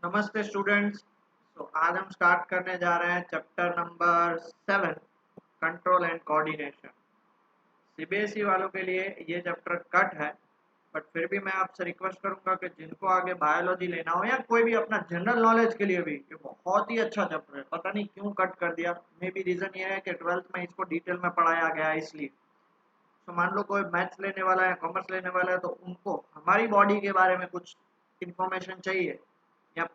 नमस्ते स्टूडेंट्स। आज हम स्टार्ट करने जा रहे हैं chapter number 7, control and coordination. CBSE वालों के लिए ये चैप्टर कट है, बट फिर भी मैं आपसे रिक्वेस्ट करूंगा कि जिनको आगे बायोलॉजी लेना हो या कोई भी अपना जनरल नॉलेज के लिए भी, ये बहुत ही अच्छा चैप्टर है। पता नहीं क्यों कट कर दिया, मे बी रीज़न ये है कि 12th में इसको डिटेल में पढ़ाया गया है इसलिए। तो मान लो कोई मैथ्स लेने वाला है, कॉमर्स लेने वाला है, तो उनको हमारी बॉडी के बारे में कुछ इन्फॉर्मेशन चाहिए या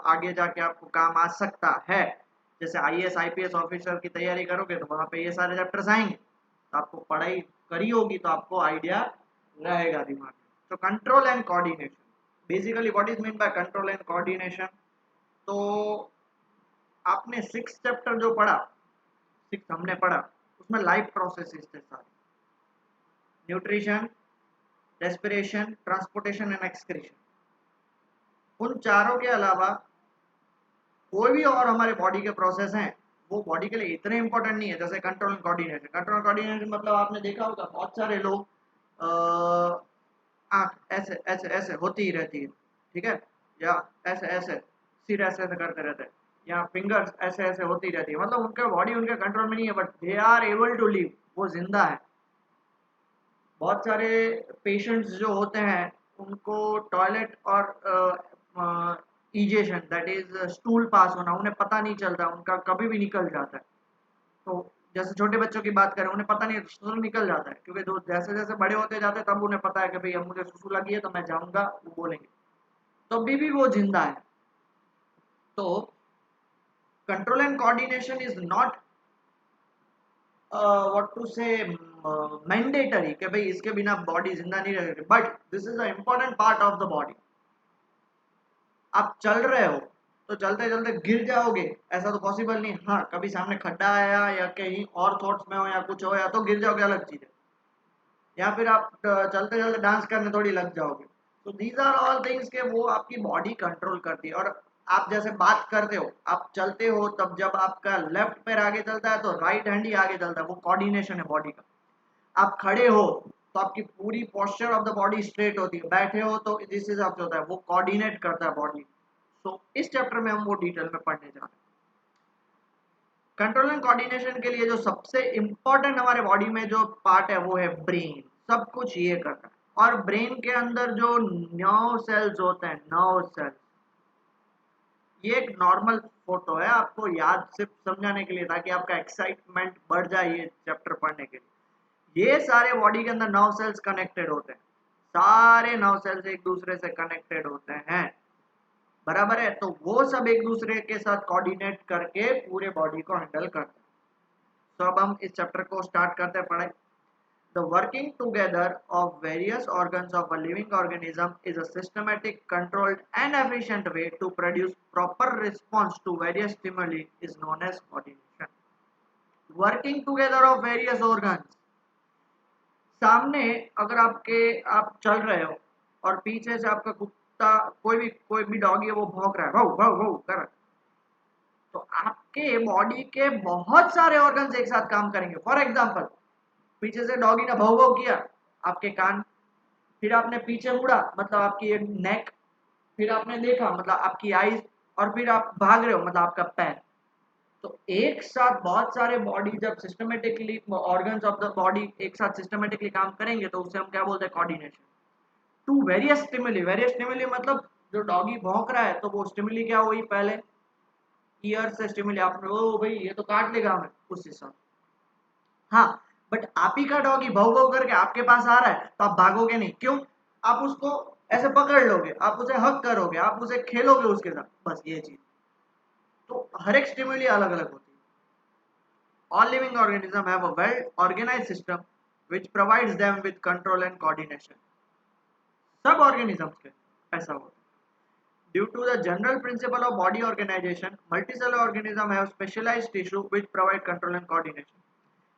आगे जाके आपको काम आ सकता है। जैसे आईएएस आईपीएस ऑफिसर की तैयारी करोगे तो वहाँ पे ये सारे चैप्टर्स आएंगे, तो आपको पढ़ाई करी होगी तो आपको आइडिया रहेगा दिमाग में। तो control and coordination, basically what is mean by control and coordination. तो आपने 6 चैप्टर जो पढ़ा, 6 हमने पढ़ा, उसमें लाइफ प्रोसेसेस थे सारे। Nutrition, respiration, transportation and excretion. उन चारों के अलावा कोई भी और हमारे बॉडी के प्रोसेस हैं, वो बॉडी के लिए इतने इंपॉर्टेंट नहीं है जैसे control and coordination. Control coordination मतलब आपने देखा होगा बहुत सारे लोग आंख ऐसे ऐसे ऐसे होती ही रहती है, ठीक है, या ऐसे ऐसे सिर ऐसे ऐसे करते रहते हैं, या फिंगर्स ऐसे ऐसे होती रहती है, मतलब उनका बॉडी उनके कंट्रोल में नहीं है, but they are able to live, वो जिंदा है। बहुत सारे पेशेंट्स जो होते हैं उनको टॉयलेट और egestion, that is stool pass होना, उन्हें पता नहीं चलता, उनका कभी भी निकल जाता है। तो जैसे छोटे बच्चों की बात करें, उन्हें पता नहीं, सुसु निकल जाता है, क्योंकि जो जैसे जैसे बड़े होते जाते हैं तब उन्हें पता है कि भाई अब मुझे सुसु लगी है तो मैं जाऊंगा, वो बोलेंगे, तो अभी भी वो जिंदा है। तो control and coordination is not what to say mandatory कि भाई इसके बिना बॉडी जिंदा नहीं रहेगी, but this is the important part of the body. आप चल रहे हो तो चलते चलते गिर जाओगे, ऐसा तो पॉसिबल नहीं। हाँ, कभी सामने खड्डा आया या कहीं और थॉट्स में हो या कुछ हो या तो गिर जाओगे, अलग चीज है। या फिर आप चलते चलते डांस करने थोड़ी लग जाओगे। तो दीज आर ऑल थिंग्स के वो आपकी बॉडी कंट्रोल करती है। और आप जैसे बात करते हो, आप चलते हो, तब जब आपका लेफ्ट पैर आगे चलता है तो राइट हैंड ही आगे चलता है, वो कोऑर्डिनेशन है बॉडी का। आप खड़े हो तो आपकी पूरी posture of the body straight होती है, बैठे हो तो जिस हिसाब से होता है, वो कोऑर्डिनेट करता है बॉडी। सो इस चैप्टर में हम वो डिटेल में पढ़ने जा रहे हैं। कंट्रोल एंड कोऑर्डिनेशन के लिए जो सबसे इंपॉर्टेंट हमारे बॉडी में जो पार्ट है वो है ब्रेन। सब कुछ ये करता है। और ब्रेन के अंदर जो नर्व सेल्स होते हैं, नर्व सेल्स, ये एक नॉर्मल फोटो है आपको याद सिर्फ समझाने के लिए, ताकि आपका एक्साइटमेंट बढ़ जाए ये चैप्टर पढ़ने के लिए। ये सारे बॉडी के अंदर नर्व सेल्स कनेक्टेड होते हैं, सारे नर्व सेल्स एक दूसरे से कनेक्टेड होते हैं, बराबर है। तो वो सब एक दूसरे के साथ कोऑर्डिनेट करके पूरे बॉडी को हैंडल करते हैं। तो अब हम इस चैप्टर को स्टार्ट करते हैं पढ़ाई। The working together of various organs of a living organism is a systematic, controlled, and efficient way to produce proper response to various stimuli is known as coordination. Working together of various organs. सामने अगर आप चल रहे हो और पीछे से आपका कुत्ता, कोई भी डॉगी है, वो भौंक रहा है, भौ भौ भौ कर रहा है, तो आपके बॉडी के बहुत सारे ऑर्गन्स एक साथ काम करेंगे। फॉर एग्जांपल, पीछे से डॉगी ने भौ भौ किया, आपके कान, फिर आपने पीछे मुड़ा मतलब आपकी एक नेक, फिर आपने देखा मतलब आपकी आईज, और फिर आप भाग रहे हो मतलब आपका पैर। तो एक साथ बहुत सारे बॉडी जब systematically organs of the body एक साथ सिस्टमेटिकली काम करेंगे तो उसे हम क्या बोलते हैं, कोऑर्डिनेशन। टू वेरियस स्टिमुली मतलब जो डॉगी भौंक रहा है तो वो स्टिमुली क्या हुई, पहले ईयर से स्टिमुली, आपने ओ भाई ये तो काट लेगा हमें, उस हिसाब। हाँ, बट आप ही का डॉगी भौ भौ करके आपके पास आ रहा है तो आप भागोगे नहीं, क्यों? आप उसको ऐसे पकड़ लोगे, आप उसे हक करोगे, आप उसे खेलोगे उसके साथ, बस ये चीज। तो हर एक स्टिमुली अलग अलग होती है। All living organisms have a well organized system which provides them with control and coordination. सब organisms के ऐसा होता है। Due to the general principle of body organization, multicellular organisms have specialized tissue which provide control and coordination.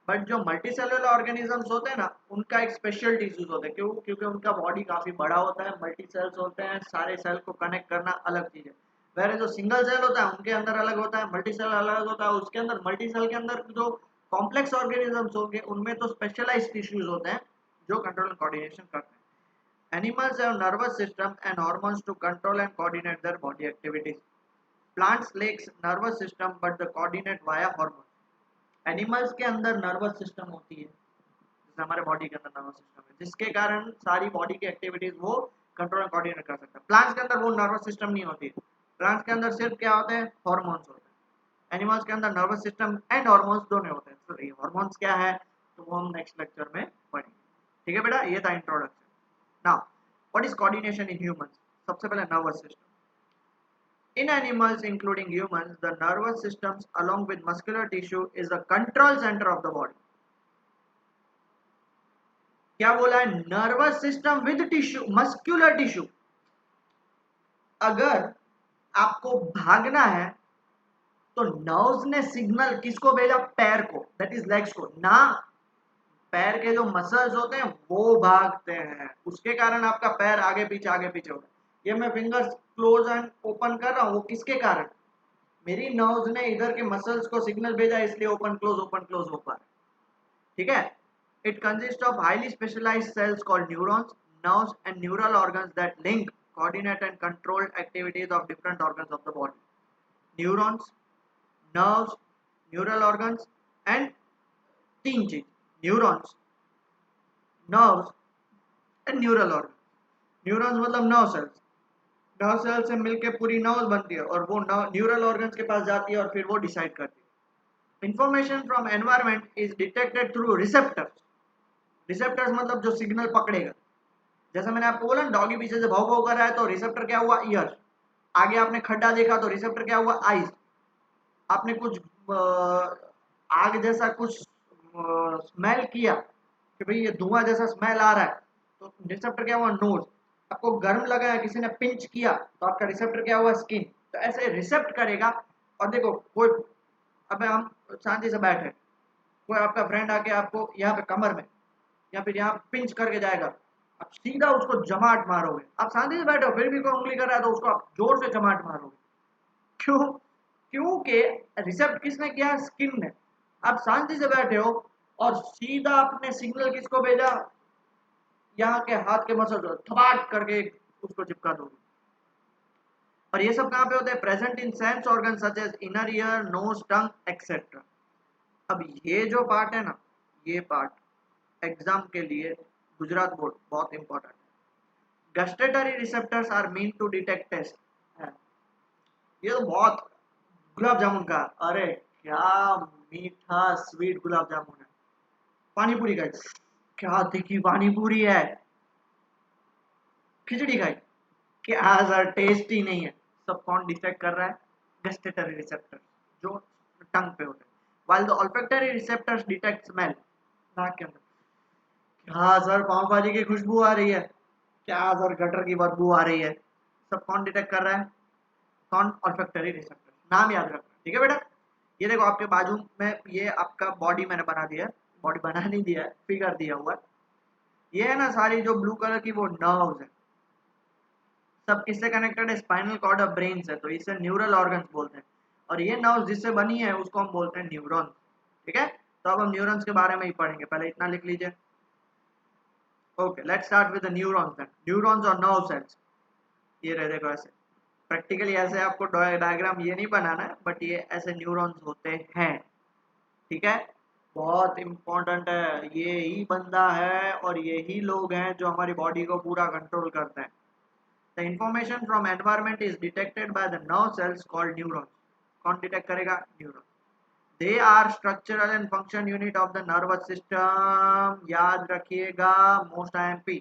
But जो multi cellular organisms होते हैं ना, उनका एक स्पेशल टिश्यूज होते हैं, क्यों? क्योंकि उनका बॉडी काफी बड़ा होता है, मल्टी सेल्स होते हैं, सारे सेल को कनेक्ट करना अलग चीज है। वैसे जो सिंगल सेल होता है उनके अंदर अलग होता है, मल्टी सेल अलग होता है, उसके अंदर मल्टी सेल के अंदर जो कॉम्प्लेक्स ऑर्गेनिजम्स होंगे उनमें तो स्पेशलाइज टिश्यूज होते हैं जो कंट्रोल एंड कोऑर्डिनेशन करते हैं। Animals have nervous system and hormones to control and coordinate their body activities. Plants lacks nervous system but the coordinate via hormones. Animals के अंदर नर्वस सिस्टम होती है, जैसे हमारे बॉडी के अंदर नर्वस सिस्टम है, जिसके कारण सारी बॉडी की एक्टिविटीज वो कंट्रोल एंड कोऑर्डिनेट कर सकता है। प्लांट्स के अंदर वो नर्वस सिस्टम नहीं होती है, प्लांट्स के अंदर सिर्फ क्या होते हैं, हॉर्मोन्स होते हैं। एनिमल्स के अंदर नर्वस सिस्टम एंड हॉर्मोन्स दोनों होते हैं। तो ये हॉर्मोन्स क्या है तो वो हम नेक्स्ट लेक्चर में पढ़ेंगे। ठीक है बेटा, ये था introduction. Now what is coordination in humans? सबसे पहले nervous system. In animals, including humans, the nervous systems along with muscular tissue is the control center of the body. क्या बोला है? Nervous system with tissue, muscular tissue. अगर आपको भागना है तो नर्व्स ने सिग्नल किसको भेजा? पैर को, दैट इज लेग्स को ना। पैर के जो मसल्स होते हैं वो भागते हैं, उसके कारण आपका पैर आगे पीछे होता है। ये मैं फिंगर्स क्लोज एंड ओपन कर रहा हूँ, वो किसके कारण? मेरी नर्व्स ने इधर के मसल्स को सिग्नल भेजा, इसलिए ओपन क्लोज हो पा रहा है। ठीक है। It consist of highly specialised cells called neurons, nerves and neural organs that link, coordinate and control activities of different organs of the body. Neurons, nerves, neural organs and तीन चीज, neurons, nerves and neural organ. Neurons मतलब nerve cell से मिलकर पूरी nerve बनती है और वो न्यूरल ऑर्गन्स के पास जाती है और फिर वो डिसाइड करती है। Information from environment is detected through receptors. Receptors मतलब जो सिग्नल पकड़ेगा। जैसे मैंने आपको बोला डॉगी पीछे से भाव भाव कर रहा है तो रिसेप्टर क्या हुआ? ईयर। आगे आपने खड्डा देखा तो रिसेप्टर क्या हुआ? आईज। आपने कुछ आग जैसा कुछ स्मेल किया कि भाई ये धुआं जैसा स्मेल आ रहा है तो रिसेप्टर क्या हुआ? नोज। आपको गर्म लगा है, किसी ने पिंच किया तो आपका रिसेप्टर क्या हुआ? स्किन। तो ऐसे रिसेप्ट करेगा। और देखो कोई, अब हम शांति से बैठे, कोई आपका फ्रेंड आके आपको यहाँ पे कमर में या फिर यहाँ पिंच करके जाएगा, आप सीधा उसको जमाट मारोगे। आप शांति से बैठे हो फिर भी कोई उंगली कर रहा है तो उसको आप जोर से जमाट मारोगे। क्यों? क्योंकि रिसेप्ट किसने किया? स्किन ने। आप शांति से बैठे हो और सीधा आपने सिग्नल किसको भेजा? यहाँ के हाथ के मसल थपाट करके उसको चिपका दोगे। और ये सब कहाँ पे होते हैं? Present in sense organ such as inner ear, nose, tongue etcetera. अब ये जो पार्ट है ना, ये पार्ट एग्जाम के लिए गुजरात बोर्ड बहुत इंपॉर्टेंट है। Gustatory receptors are mean to detect taste. ये तो बहुत गुलाब जामुन का, अरे क्या मीठा स्वीट गुलाब जामुन है। पानी पूरी का क्या तीखी पानी पूरी है। खिचड़ी खाई, क्या सर टेस्ट ही नहीं है। सब कौन डिटेक्ट कर रहा है? गस्टेटरी रिसेप्टर जो टंग पे होते हैं। while the olfactory receptors detect smell, नाक के अंदर, क्या सर पाव भाजी की खुशबू आ रही है, क्या सर गटर की बदबू आ रही है। सब कौन डिटेक्ट कर रहा है? कौन? olfactory receptor। नाम याद रखना, ठीक है बेटा। ये देखो आपके बाजू में ये आपका बॉडी मैंने बना दिया है, बॉडी बना नहीं दिया है, फिगर दिया हुआ है। ये है ना सारी जो ब्लू कलर की वो नर्व्स है। सब किससे कनेक्टेड है? स्पाइनल कॉर्ड और ब्रेन से, तो इसे न्यूरल ऑर्गन्स बोलते हैं। और ये नर्व्स जिससे बनी है उसको हम बोलते हैं न्यूरॉन। ठीक है, तो अब हम न्यूरॉन्स के बारे में ही पढ़ेंगे, पहले इतना लिख लीजिए। Okay, let's start with the neurons then. Neurons और नर्व सेल्स, ये रहे देखो ऐसे। प्रैक्टिकली ऐसे आपको डायग्राम ये नहीं बनाना है, बट ये ऐसे न्यूरॉन्स होते हैं। ठीक है, बहुत इंपॉर्टेंट है। ये ही बंदा है और यही लोग हैं जो हमारी बॉडी को पूरा कंट्रोल करते हैं। The information from environment is detected by the nerve cells called neurons. कौन डिटेक्ट करेगा? Neuron. They are structural and function unit of the nervous system. याद रखिएगा, most IMP.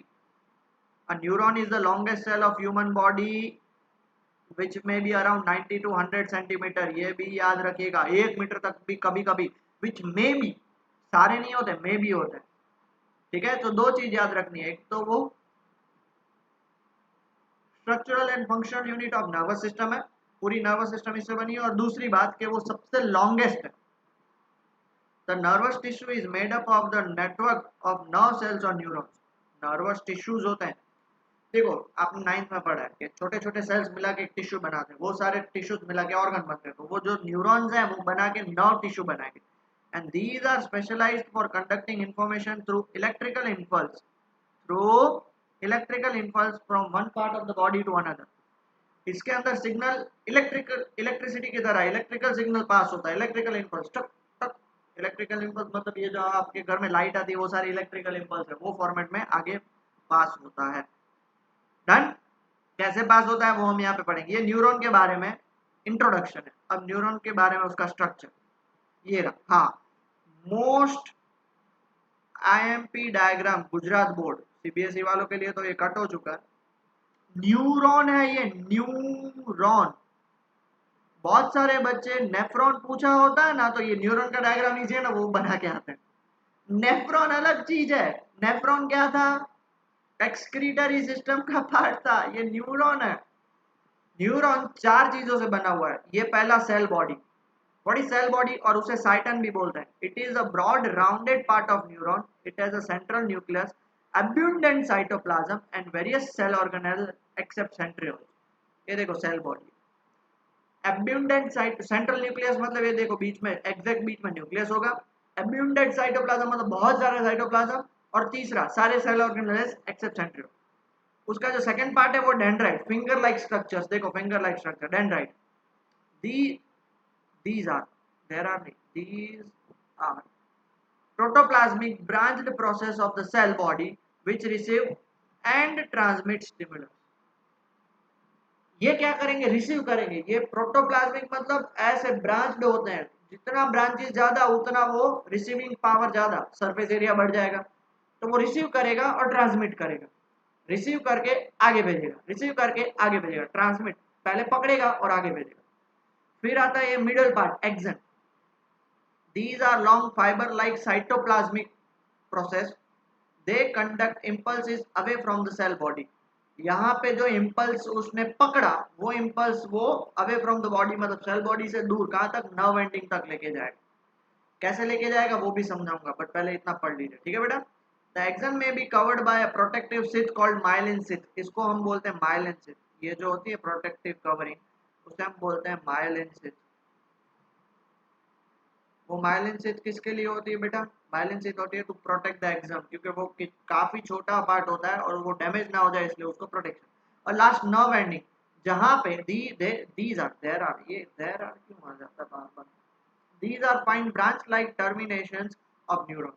A neuron is the longest cell of human body, which may be around 90 to 100 centimeter. ये भी याद रखिएगा, 1 metre तक भी कभी कभी, which may be, सारे नहीं होते, may be होते हैं। ठीक है, तो दो चीज याद रखनी है, एक तो वो structural and functional unit of nervous system है, पूरी नर्वस सिस्टम इससे बनी है। और दूसरी बात कि वो सबसे लॉन्गेस्ट है। The nervous tissue is made up of the network of nerve cells और न्यूरॉन्स। नर्वस टिश्यूज होते हैं, देखो आपने 9th में पढ़ा है कि छोटे छोटे सेल्स मिला के एक टिश्यू बनाते हैं, वो सारे टिश्यूज मिला के ऑर्गन बनते हैं। तो वो जो न्यूरॉन्स हैं वो बना के नर्व टिश्यू बनाएंगे। And these are specialised for conducting information through electrical impulse, through electrical impulse from one part of the body to another. इसके अंदर सिग्नल इलेक्ट्रिसिटी की तरह इलेक्ट्रिकल सिग्नल पास होता है, इलेक्ट्रिकल इम्पल्स टक टक। इलेक्ट्रिकल इम्पल्स मतलब ये जो आपके घर में लाइट आती है वो सारी इलेक्ट्रिकल इम्पल्स है, वो फॉर्मेट में आगे पास होता है। डन। कैसे पास होता है वो हम यहाँ पे पढ़ेंगे। ये न्यूरॉन के बारे में इंट्रोडक्शन है। अब न्यूरॉन के बारे में उसका स्ट्रक्चर ये रहा। हाँ, most IMP diagram Gujarat board CBSE वालों के लिए तो ये कट हो चुका है। न्यूरॉन है ये, न्यूरॉन। बहुत सारे बच्चे नेफ्रॉन पूछा होता है ना, तो ये न्यूरॉन का डायग्राम लीजिए ना, वो बना के आते हैं। नेफ्रॉन अलग चीज है। नेफ्रॉन क्या था? एक्सक्रीटरी सिस्टम का पार्ट था। ये न्यूरॉन है। न्यूरॉन चार चीजों से बना हुआ है। ये पहला cell body, body cell body, और उसे साइटन भी बोलते हैं। It is a broad rounded part of neuron. It has a central nucleus, abundant cytoplasm and various cell organelles except centrioles। ये देखो cell body, abundant site, central nucleus मतलब ये देखो बीच में, एग्जैक्ट बीच में न्यूक्लियस होगा। abundant साइटोप्लाज्म मतलब बहुत सारा साइटोप्लाज्म। और तीसरा सारे सेल ऑर्गेनेल्स एक्सेप्ट सेंट्रियोल। उसका जो सेकंड पार्ट है वो डेंड्राइट, फिंगर लाइक स्ट्रक्चर्स, देखो finger like structure dendrite. The these are there are these are protoplasmic branched process of the cell body which receive and transmit stimulus। ये क्या करेंगे? Receive करेंगे। ये प्रोटोप्लाज्मिक मतलब ऐसे ब्रांच्ड होते हैं, जितना ब्रांचेस ज्यादा उतना वो रिसीविंग पावर ज्यादा, सरफेस एरिया बढ़ जाएगा। तो वो रिसीव करेगा और ट्रांसमिट करेगा। रिसीव करके आगे भेजेगा, रिसीव करके आगे भेजेगा, ट्रांसमिट पहले पकड़ेगा और आगे भेजेगा। फिर आता है ये middle part, action. These are long fiber-like cytoplasmic process. They conduct impulses away from the cell body। यहाँ पे जो इम्पल्स उसने पकड़ा, वो इम्पल्स वो अवे फ्रॉम द बॉडी मतलब सेल बॉडी से दूर, कहाँ तक? नर्व एंडिंग तक लेके जाएगा। कैसे लेके जाएगा वो भी समझाऊंगा, बट पहले इतना पढ़ लीजिए, ठीक है बेटा। द एक्सन में be covered by a protective Sith called myelin Sith. इसको हम बोलते हैं माइलिन सिथ। ये जो होती है प्रोटेक्टिव कवरिंग, उसे हम बोलते हैं माइलिन सिथ। वो माइलिन शीथ किसके लिए होती है बेटा? माइलिन शीथ होती है टू प्रोटेक्ट द एक्सम, क्योंकि वो काफी छोटा पार्ट होता है और वो डैमेज ना हो जाए इसलिए उसको प्रोटेक्शन। और लास्ट नर्व एंडिंग, जहां पे दीज आर देयर आर, ये देयर आर क्यों आ जाता है बार बार? These are fine branch like terminations of neuron.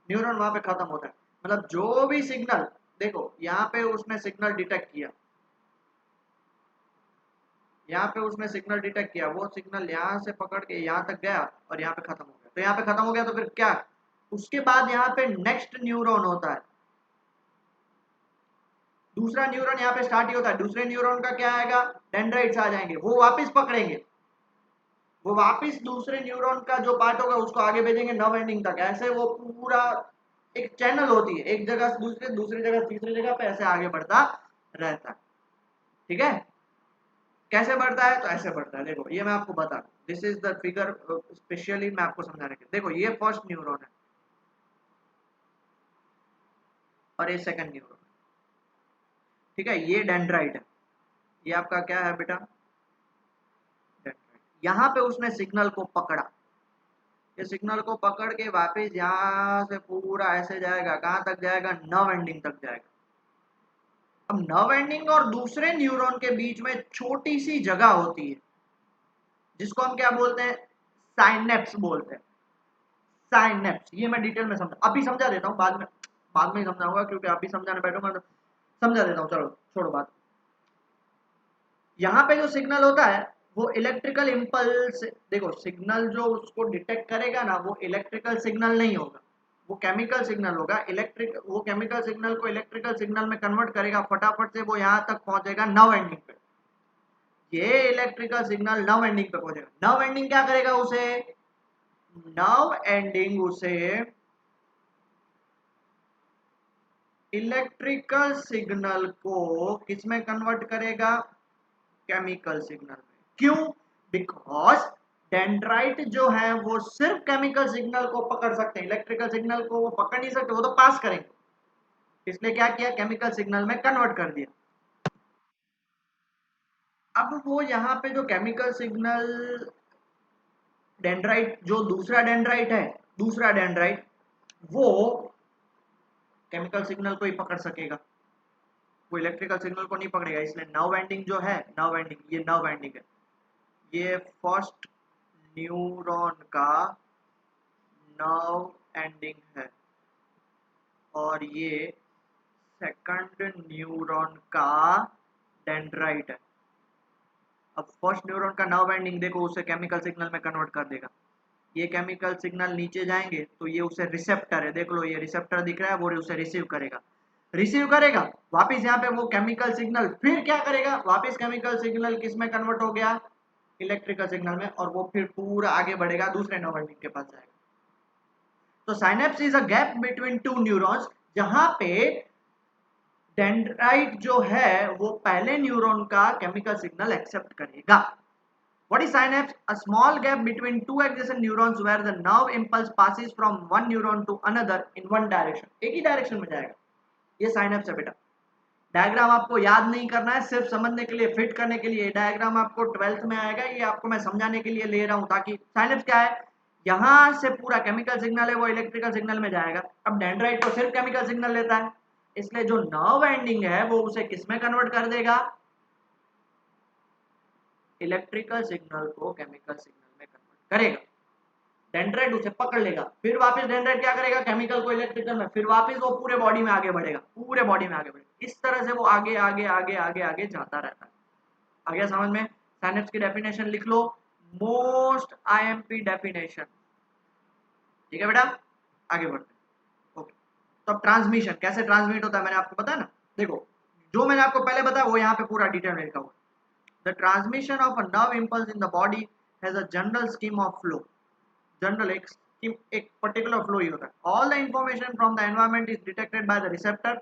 Neuron वहां पे खत्म होता है। मतलब जो भी सिग्नल, देखो यहाँ पे उसने सिग्नल डिटेक्ट किया, यहाँ पे उसने सिग्नल डिटेक्ट किया, वो सिग्नल यहाँ से पकड़ के यहाँ तक गया और यहाँ पे खत्म हो गया। तो यहाँ पे खत्म हो गया तो फिर क्या? उसके बाद यहाँ पे नेक्स्ट न्यूरॉन होता है, दूसरा न्यूरॉन यहाँ पे स्टार्ट ही होता है। दूसरे न्यूरॉन का क्या आएगा? डेंड्राइट्स आ जाएंगे, वो वापस पकड़ेंगे, वो वापस दूसरे न्यूरॉन का जो पार्ट होगा उसको आगे भेजेंगे नर्व एंडिंग तक। ऐसे वो पूरा एक चैनल होती है, एक जगह से दूसरे, दूसरी जगह तीसरी जगह पे ऐसे आगे बढ़ता रहता है। ठीक है? कैसे बढ़ता है? तो ऐसे बढ़ता है, देखो ये मैं आपको बता, this is the figure specially मैं आपको समझाने के। देखो ये फर्स्ट न्यूरॉन है और ये सेकंड न्यूरॉन, ठीक है? ये डेंड्राइट है, ये आपका क्या है बेटा? डेंड्राइट। यहाँ पे उसने सिग्नल को पकड़ा, ये सिग्नल को पकड़ के वापस यहाँ से पूरा ऐसे जाएगा, कहाँ तक जाएगा? नर्व एंडिंग तक जाएगा। अब नर्व एंडिंग और दूसरे न्यूरॉन के बीच में छोटी सी जगह होती है जिसको हम क्या बोलते हैं? साइनेप्स बोलते हैं। साइनेप्स, ये मैं डिटेल में समझा, अभी समझा देता हूँ, बाद में ही समझाऊंगा, क्योंकि अभी समझाने बैठूंगा तो समझा देता हूँ। चलो छोड़ो बात। यहाँ पे जो सिग्नल होता है वो इलेक्ट्रिकल इम्पल्स, देखो सिग्नल जो उसको डिटेक्ट करेगा ना, वो इलेक्ट्रिकल सिग्नल नहीं होगा, वो केमिकल सिग्नल होगा। इलेक्ट्रिक, वो केमिकल सिग्नल को इलेक्ट्रिकल सिग्नल में कन्वर्ट करेगा, फटाफट से वो यहाँ तक पहुंचेगा नर्व एंडिंग पे। ये इलेक्ट्रिकल सिग्नल नर्व एंडिंग पे पहुंचेगा। नर्व एंडिंग क्या करेगा उसे? नर्व एंडिंग उसे इलेक्ट्रिकल सिग्नल को किस में कन्वर्ट करेगा? केमिकल सिग्नल में। क्यों? बिकॉज डेंड्राइट जो है वो सिर्फ केमिकल सिग्नल को पकड़ सकते हैं, इलेक्ट्रिकल सिग्नल को वो पकड़ नहीं सकते, वो तो पास करेंगे। इसलिए क्या किया? केमिकल सिग्नल में कन्वर्ट कर दिया। अब वो यहाँ पे जो केमिकल सिग्नल डेंड्राइट, जो दूसरा डेंड्राइट है, दूसरा डेंड्राइट वो केमिकल सिग्नल को ही पकड़ सकेगा। वो इलेक्ट्रिकल सिग्नल को नहीं पकड़ेगा, इसलिए नर्व एंडिंग जो है, नर्व एंडिंग, ये नर्व एंडिंग है, ये फर्स्ट न्यूरॉन का नर्व एंडिंग है और ये सेकंड न्यूरॉन का डेंड्राइट है। अब फर्स्ट न्यूरॉन का नर्व एंडिंग देखो उसे केमिकल सिग्नल में कन्वर्ट कर देगा, ये केमिकल सिग्नल नीचे जाएंगे तो ये उसे रिसेप्टर है, देख लो ये रिसेप्टर दिख रहा है, वो उसे रिसीव करेगा, रिसीव करेगा वापिस यहाँ पे वो केमिकल सिग्नल फिर क्या करेगा, वापिस केमिकल सिग्नल किस में कन्वर्ट हो गया, इलेक्ट्रिकल सिग्नल में, और वो फिर पूरा आगे बढ़ेगा दूसरे नर्व एंडिंग के पास जाएगा। तो synapse is a gap between two neurons, जहां पे डेंड्राइट जो है वो पहले न्यूरॉन का केमिकल सिग्नल एक्सेप्ट करेगा। What is synapse? A small gap between two adjacent neurons where the nerve impulse passes from one neuron to another in one direction. एक ही direction में जाएगा, ये साइनेप्स है बेटा। डायग्राम आपको याद नहीं करना है, सिर्फ समझने के लिए, फिट करने के लिए। डायग्राम आपको 12th में आएगा, ये आपको मैं समझाने के लिए ले रहा हूं, ताकि साइनेप्स क्या है, यहां से पूरा केमिकल सिग्नल है वो इलेक्ट्रिकल सिग्नल में जाएगा। अब डेंड्राइट तो सिर्फ केमिकल सिग्नल लेता है, इसलिए जो नर्व एंडिंग है वो उसे किस में कन्वर्ट कर देगा, इलेक्ट्रिकल सिग्नल को केमिकल सिग्नल में कन्वर्ट करेगा। डेंड्राइट उसे पकड़ लेगा, फिर वापस डेंड्राइट क्या करेगा, केमिकल को इलेक्ट्रिकल में, फिर वापस वो पूरे बॉडी में आगे बढ़ेगा, पूरे बॉडी में आगे बढ़ेगा। इस तरह से वो आगे आगे आगे आगे आगे जाता रहता है। आ गया समझ में? साइनेप्स की डेफिनेशन लिख लो, मोस्ट आईएमपी डेफिनेशन। ठीक है बेटा, आगे बढ़ते हैं। ओके, तो अब ट्रांसमिशन कैसे ट्रांसमिट होता है मैंने आपको बताया ना, देखो जो मैंने आपको पहले बताया वो यहाँ पे पूरा डिटेल में लिखा हुआ है। The transmission of a nerve impulse in the body has a general scheme of flow. General एक particular flow ही होता है. All the information from the environment is detected by the receptor,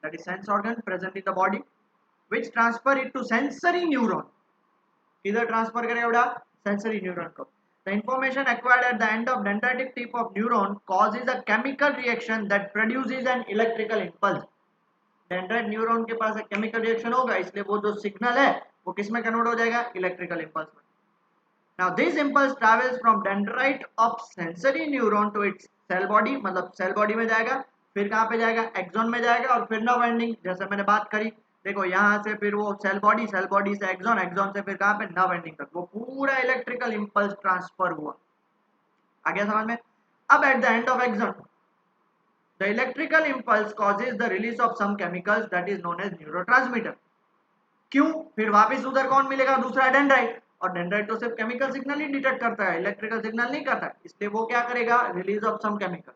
that is sense organ present in the body, which transfer it to sensory neuron. किधर transfer करेगा बेटा, sensory neuron को। The information acquired at the end of dendritic tip of neuron causes a chemical reaction that produces an electrical impulse. Dendrite neuron के पास एक chemical reaction होगा, इसलिए वो जो सिग्नल है वो किस में कन्वर्ट हो जाएगा, इलेक्ट्रिकल इंपल्स में। Now this impulse travels from dendrite of sensory neuron to its cell body, मतलब सेल बॉडी में जाएगा, फिर कहाँ पे जाएगा, एक्सॉन में जाएगा, और फिर नर्व एंडिंग, जैसे मैंने बात करी, देखो यहाँ से फिर वो सेल बॉडी, सेल बॉडी से एक्सॉन, एक्सॉन से फिर कहाँ पे, नर्व एंडिंग तक, वो पूरा इलेक्ट्रिकल इंपल्स ट्रांसफर हुआ। आ गया समझ में? अब at the end of axon the electrical impulse causes the release of some chemicals that is known as neurotransmitter. क्यों? फिर वापस उधर कौन मिलेगा, दूसरा डेंड्राइट, और डेंड्राइट तो सिर्फ केमिकल सिग्नल ही डिटेक्ट करता है, इलेक्ट्रिकल सिग्नल नहीं करता, इसलिए वो क्या करेगा, release of some chemical.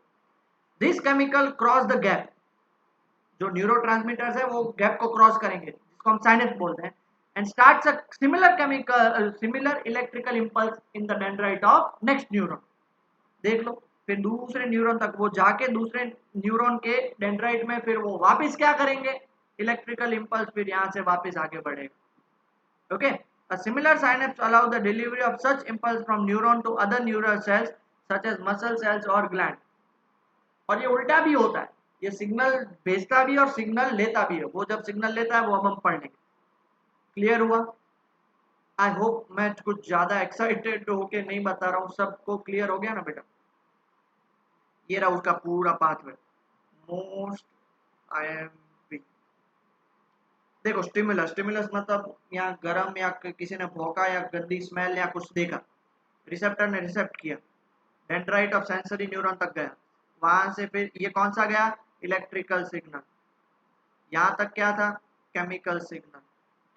This chemical cross the gap, जो न्यूरोट्रांसमीटर्स है वो गैप को क्रॉस करेंगे, जिसको हम साइनेप्स बोलते हैं, and starts a similar electrical impulse in the dendrite of next neuron. देख लो, फिर दूसरे न्यूरॉन तक वो जाके दूसरे न्यूरॉन के डेंड्राइट में फिर वो वापस क्या करेंगे, इलेक्ट्रिकल इंपल्स फिर यहाँ से वापस आगे बढ़ेगा। Okay, a similar synapse allow the delivery of such impulse from neuron to other neural cells such as muscle cells or gland. और ये उल्टा भी होता है, ये सिग्नल भेजता भी और सिग्नल लेता भी है, वो जब सिग्नल लेता है वो अब हम पढ़ लेंगे। क्लियर हुआ? आई होप मैं कुछ ज्यादा एक्साइटेड होके नहीं बता रहा हूँ, सबको क्लियर हो गया ना बेटा? ये रहा उसका पूरा पाथवे, मोस्ट आईएमपी। देखो स्टिमुलस, स्टिमुलस मतलब यहाँ गरम या किसी ने भौंका या गंदी स्मेल या कुछ देखा, रिसेप्टर ने रिसेप्ट किया, डेंड्राइट ऑफ सेंसरी न्यूरॉन तक गया, वहां से फिर ये कौन सा गया, इलेक्ट्रिकल सिग्नल, यहाँ तक क्या था, केमिकल सिग्नल।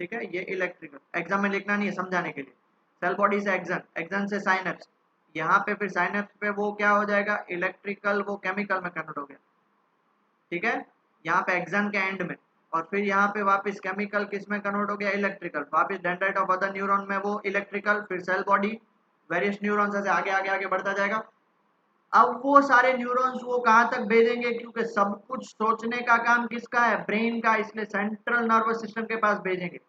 ठीक है, ये इलेक्ट्रिकल, एग्जाम में लिखना नहीं है, समझाने के लिए। सेल बॉडी से एक्सन, एक्सन से साइनेप्स, यहाँ पे फिर साइनेप्स पे वो क्या हो जाएगा, इलेक्ट्रिकल वो केमिकल में कन्वर्ट हो गया। ठीक है, यहाँ पे एक्सन के एंड में, और फिर यहाँ पे वापस केमिकल किस में कन्वर्ट हो गया, इलेक्ट्रिकल, वापस डेंड्राइट ऑफ अदर न्यूरॉन में वो इलेक्ट्रिकल, फिर सेल बॉडी, वेरियस न्यूरॉन्स ऐसे आगे आगे आगे बढ़ता जाएगा। अब वो सारे न्यूरॉन्स वो कहाँ तक भेजेंगे, क्योंकि सब कुछ सोचने का काम किसका है, ब्रेन का, इसलिए सेंट्रल नर्वस सिस्टम के पास भेजेंगे।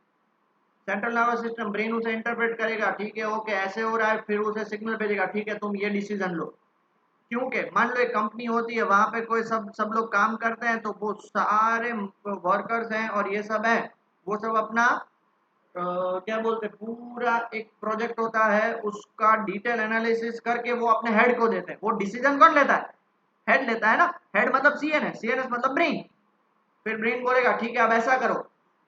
सेंट्रल नर्वस सिस्टम, ब्रेन उसे इंटरप्रेट करेगा, ठीक है ओके ऐसे हो रहा है, फिर उसे सिग्नल भेजेगा, ठीक है तुम ये डिसीजन लो। क्योंकि मान लो एक कंपनी होती है, वहां पे कोई सब लोग काम करते हैं, तो वो सारे वर्कर्स हैं और ये सब है, वो सब अपना क्या बोलते हैं, पूरा एक प्रोजेक्ट होता है, उसका डिटेल एनालिसिस करके वो अपने हेड को देते हैं। वो डिसीजन कौन लेता है, हेड लेता है ना, हेड मतलब सीएनएस, सीएनएस मतलब ब्रेन। फिर ब्रेन बोलेगा ठीक है अब ऐसा करो,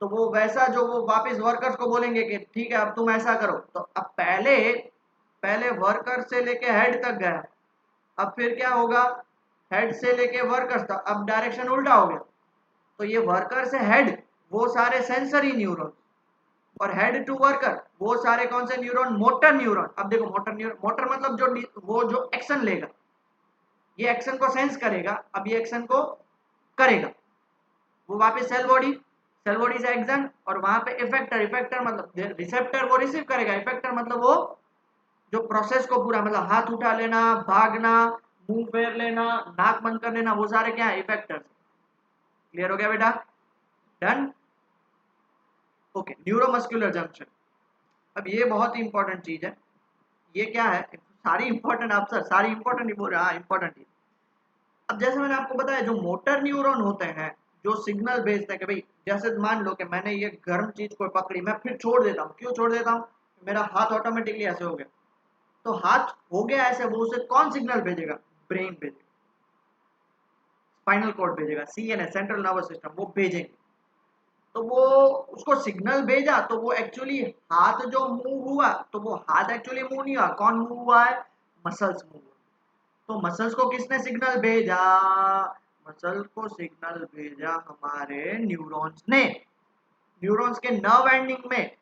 तो वो वैसा जो वो वापस वर्कर्स को बोलेंगे कि ठीक है अब तुम ऐसा करो, तो अब पहले पहले वर्कर से लेके हेड तक गया, अब फिर क्या होगा, हेड से लेके वर्कर्स तक, अब डायरेक्शन उल्टा हो गया। तो ये वर्कर से हेड वो सारे सेंसरी न्यूरॉन, और हेड टू वर्कर वो सारे कौन से न्यूरॉन, मोटर न्यूरॉन। अब देखो मोटर न्यूरॉन, मोटर मतलब जो वो जो एक्शन लेगा, ये एक्शन को सेंस करेगा, अब ये एक्शन को करेगा, वो वापस सेल बॉडी, सेल बॉडी से एक्शन, और वहां पे इफेक्टर, इफेक्टर मतलब रिसेप्टर वो रिसीव करेगा, इफेक्टर मतलब वो जो प्रोसेस को पूरा मतलब हाथ उठा लेना, भागना, मुंह फेर लेना, नाक बंद कर लेना, वो सारे क्या है, इफेक्टर्स। क्लियर हो गया बेटा, डन। ओके, न्यूरोमस्कुलर जंक्शन, अब ये बहुत ही इंपॉर्टेंट चीज है। ये क्या है, सारी इंपॉर्टेंट, आप सर सारी इंपॉर्टेंट ही बोल रहे हैं, हाँ इंपॉर्टेंट ही। अब जैसे मैंने आपको बताया जो मोटर न्यूरॉन होते हैं जो सिग्नल भेजते हैं कि भाई, जैसे मान लो कि मैंने ये गर्म चीज को पकड़ी, मैं फिर छोड़ देता हूँ, क्यों छोड़ देता हूँ, मेरा हाथ ऑटोमेटिकली ऐसे हो गया, तो हाथ हो गया ऐसे, वो उसे कौन सिग्नल भेजेगा, ब्रेन भेजेगा, स्पाइनल कॉर्ड भेजेगा, सीएनएस सेंट्रल नर्वस सिस्टम, वो भेजेंगे। तो वो उसको सिग्नल भेजा, तो वो एक्चुअली हाथ जो मूव हुआ, तो वो हाथ एक्चुअली मूव नहीं हुआ, कौन मूव हुआ है, मसल्स मूव हुआ। तो मसल्स को किसने सिग्नल भेजा, मसल को सिग्नल भेजा हमारे न्यूरॉन्स ने, न्यूरॉन्स के नर्व एंडिंग में।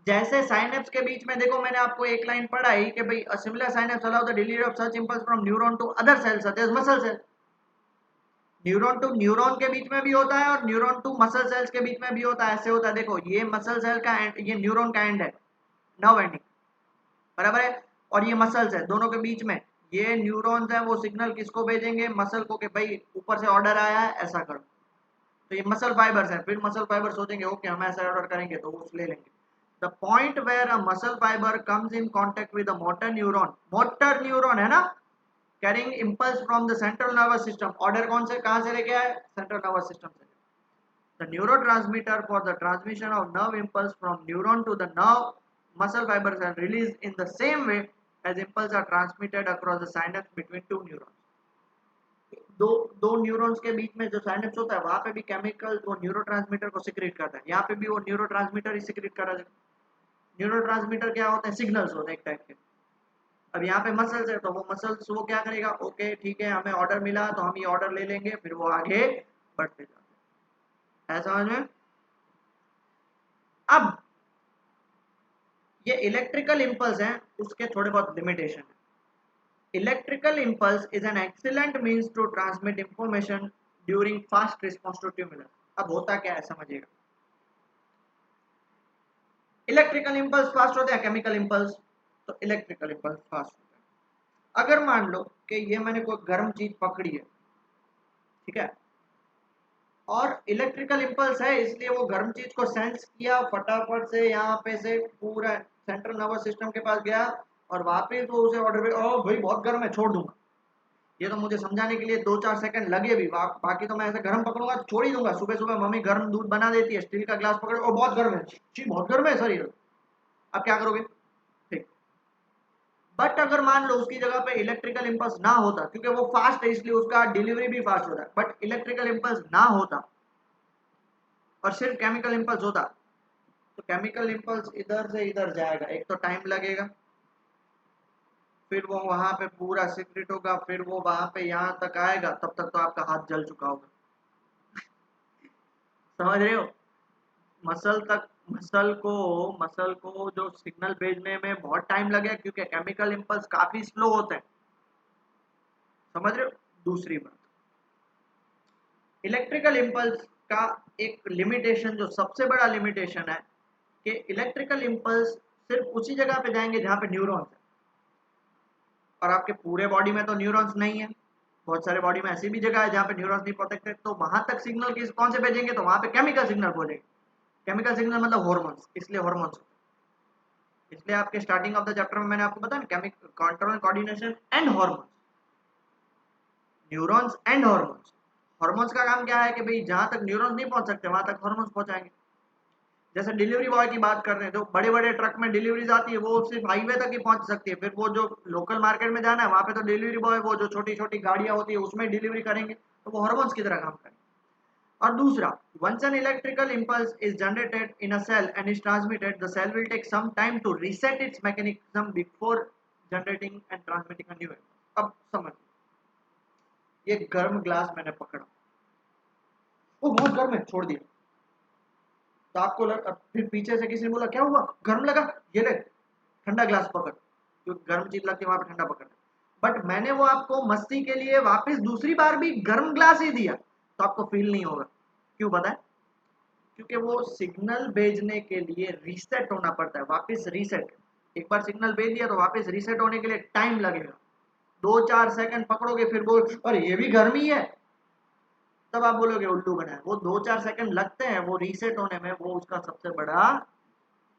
जैसे साइनेप्स के बीच में देखो, मैंने आपको एक लाइन पढ़ाई कि भाई a similar synapse allow the delivery of such impulse from neuron to other cells such as muscle cell. Neuron to neuron के बीच में भी होता है और न्यूरॉन टू मसल सेल्स के बीच में भी होता है, ऐसे होता है। देखो ये मसल सेल का एंड, ये न्यूरॉन का एंड है, नर्व एंडिंग, बराबर है, और ये मसल्स है, दोनों के बीच में ये न्यूरॉन्स है, वो सिग्नल किसको भेजेंगे, मसल को, कि भाई ऊपर से ऑर्डर आया है ऐसा करो। तो ये मसल फाइबर्स हैं, फिर मसल फाइबर सोचेंगे ओके हम ऐसा ऑर्डर करेंगे तो वो ले लेंगे। The point where a muscle fiber comes in contact with a motor neuron है ना, carrying impulse from the central nervous system, order कौन से कहां से लेके आए, सेंट्रल नर्वस सिस्टम से। The neurotransmitter for the transmission of nerve impulse from neuron to the nerve muscle fibers are released in the same way as impulses are transmitted across the synapse between two neurons. दो दो neurons के बीच में जो synapse होता है वहां पे भी केमिकल वो न्यूरोट्रांसमीटर को सिक्रेट करता है, यहाँ पे भी वो न्यूरोट्रांसमीटर ही सिक्रेट कर रहा है। न्यूरोट्रांसमीटर क्या होते हैं, सिग्नल्स होते हैं एक टाइप के। अब यहाँ पे मसल्स है, तो वो मसल्स वो क्या करेगा, ओके ठीक है हमें ऑर्डर मिला तो हम ये ऑर्डर ले लेंगे, फिर वो आगे बढ़ते जाते हैं, है समझ में। अब ये इलेक्ट्रिकल इम्पल्स हैं, उसके थोड़े बहुत लिमिटेशन है। Electrical impulse is an excellent means to transmit information during fast response to stimulus. अब होता क्या है समझिएगा, इलेक्ट्रिकल इम्पल्स फास्ट होते हैं, केमिकल इम्पल्स, तो इलेक्ट्रिकल इम्पल्स फास्ट होते हैं। अगर मान लो कि ये मैंने कोई गर्म चीज पकड़ी है, ठीक है, और इलेक्ट्रिकल इम्पल्स है इसलिए वो गर्म चीज को सेंस किया, फटाफट से यहाँ पे से पूरा सेंट्रल नर्वस सिस्टम के पास गया, और वापस वो उसे ऑर्डर, ओ भाई बहुत गर्म है छोड़ दूंगा। ये तो मुझे समझाने के लिए 2-4 सेकंड लगे भी, बाकी तो मैं ऐसे गर्म पकड़ूंगा तो छोड़ ही दूंगा। सुबह सुबह मम्मी गर्म दूध बना देती है, स्टील का ग्लास पकड़े, और बहुत गर्म है जी, बहुत गर्म है सर ये, अब क्या करोगे, ठीक। बट अगर मान लो उसकी जगह पे इलेक्ट्रिकल इम्पल्स ना होता, क्योंकि वो फास्ट है इसलिए उसका डिलीवरी भी फास्ट होता है, बट इलेक्ट्रिकल इम्पल्स ना होता और सिर्फ केमिकल इम्पल्स होता, तो केमिकल इम्पल्स इधर से इधर जाएगा, एक तो टाइम लगेगा, फिर वो वहां पे पूरा सीक्रेट होगा, फिर वो वहां पे यहाँ तक आएगा, तब तक तो आपका हाथ जल चुका होगा। समझ रहे हो, मसल तक, मसल को जो सिग्नल भेजने में बहुत टाइम लगेगा, क्योंकि केमिकल इम्पल्स काफी स्लो होते हैं, समझ रहे हो। दूसरी बात, इलेक्ट्रिकल इम्पल्स का एक लिमिटेशन, जो सबसे बड़ा लिमिटेशन है, कि इलेक्ट्रिकल इम्पल्स सिर्फ उसी जगह पे जाएंगे जहां पे न्यूरॉन्स है, और आपके पूरे बॉडी में तो न्यूरॉन्स नहीं है, बहुत सारे बॉडी में ऐसी भी जगह है जहाँ पे न्यूरॉन्स नहीं पहुंच सकते, तो वहां तक सिग्नल किस कौन से भेजेंगे, तो वहां पे केमिकल सिग्नल पहुंचेंगे। केमिकल सिग्नल मतलब हॉर्मोन्स, इसलिए हॉर्मोन्स, इसलिए आपके स्टार्टिंग ऑफ द चैप्टर में मैंने आपको बताया chemical control coordination and hormones, neurons and hormones. Hormones का काम क्या है कि भाई जहां तक न्यूरॉन्स नहीं पहुंच सकते वहां तक हॉर्मोन्स पहुंचाएंगे। जैसे डिलीवरी बॉय की बात कर रहे हैं, तो बड़े बड़े ट्रक में डिलीवरीज आती है, वो सिर्फ हाईवे तक ही पहुंच सकती है, फिर वो जो लोकल मार्केट में जाना है वहां पे तो डिलीवरी बॉय वो जो छोटी छोटी गाड़ियां होती है उसमें डिलीवरी करेंगे, तो वो हॉर्मोन्स की तरह काम करेंगे। और दूसरा, once an electrical impulse is generated in a cell and is transmitted, the cell will take some time to reset its mechanism before generating and transmitting a new impulse. अब समझ, ये गर्म ग्लास मैंने पकड़ा, वो बहुत गर्म है, छोड़ दिया, तो आपको फिर पीछे से किसी ने बोला क्या हुआ, गर्म लगा, ये ले ठंडा ग्लास पकड़, जो गर्म चीज लगती है वहां पे ठंडा पकड़, बट मैंने वो आपको मस्ती के लिए वापस दूसरी बार भी गर्म ग्लास ही दिया, तो आपको फील नहीं होगा। क्यों पता है? क्योंकि वो सिग्नल भेजने के लिए रीसेट होना पड़ता है, वापस रीसेट। एक बार सिग्नल भेज दिया तो वापस रीसेट होने के लिए टाइम लगेगा, 2-4 सेकंड पकड़ोगे, फिर बोल अरे ये भी गर्मी है, तब आप बोलोगे उल्लू बना है। वो 2-4 सेकंड लगते हैं वो रीसेट होने में, वो उसका सबसे बड़ा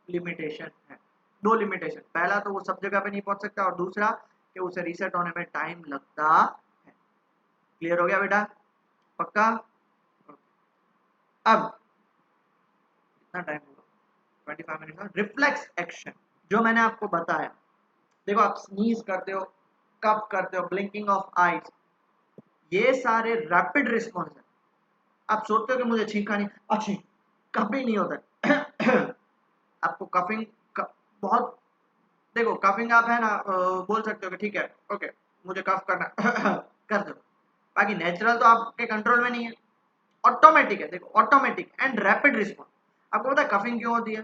लिमिटेशन है। दो लिमिटेशन, पहला तो वो सब जगह पे नहीं पहुंच सकता, और दूसरा कि उसे रीसेट होने में टाइम लगता है। क्लियर हो गया बेटा? पक्का? अब कितना टाइम होगा? 25 मिनट। रिफ्लेक्स एक्शन जो मैंने आपको बताया, देखो आप स्नीज करते हो, कफ करते हो, ब्लिंकिंग ऑफ आईज, ये सारे रैपिड रिस्पॉन्स है। आप सोचते हो कि मुझे छींका नहीं, अच्छी कभी नहीं होता आपको कफिंग बहुत, देखो कफिंग आप है ना बोल सकते हो कि ठीक है ओके मुझे कफ करना कर दो, बाकी नेचुरल तो आपके कंट्रोल में नहीं है, ऑटोमेटिक है। देखो ऑटोमेटिक एंड रैपिड रिस्पॉन्स। आपको पता है कफिंग क्यों होती है?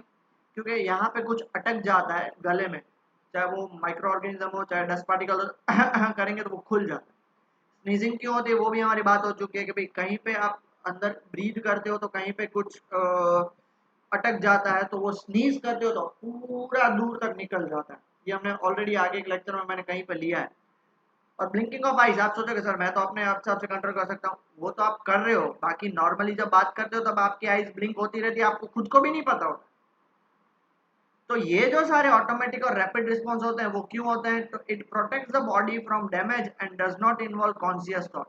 क्योंकि यहाँ पे कुछ अटक जाता है गले में, चाहे वो माइक्रो ऑर्गेनिज्म हो चाहे डस्ट पार्टिकल करेंगे तो वो खुल जाता है। स्नीजिंग क्यों होती है वो भी हमारी बात हो चुकी है कि भाई कहीं पे आप अंदर ब्रीथ करते हो तो कहीं पे कुछ अटक जाता है, तो वो स्नीज करते हो तो पूरा दूर तक निकल जाता है। ये हमने ऑलरेडी आगे एक लेक्चर में मैंने कहीं पे लिया है। और ब्लिंकिंग ऑफ आईज, आप सोचोगे सर मैं तो अपने आप से कंट्रोल कर सकता हूँ, वो तो आप कर रहे हो, बाकी नॉर्मली जब बात करते हो तब आपकी आईज ब्लिंक होती रहती है, आपको खुद को भी नहीं पता होता। तो ये जो सारे ऑटोमेटिक और रैपिड रिस्पॉन्स होते हैं वो क्यों होते हैं? तो it protects the body from damage and does not involve conscious thought.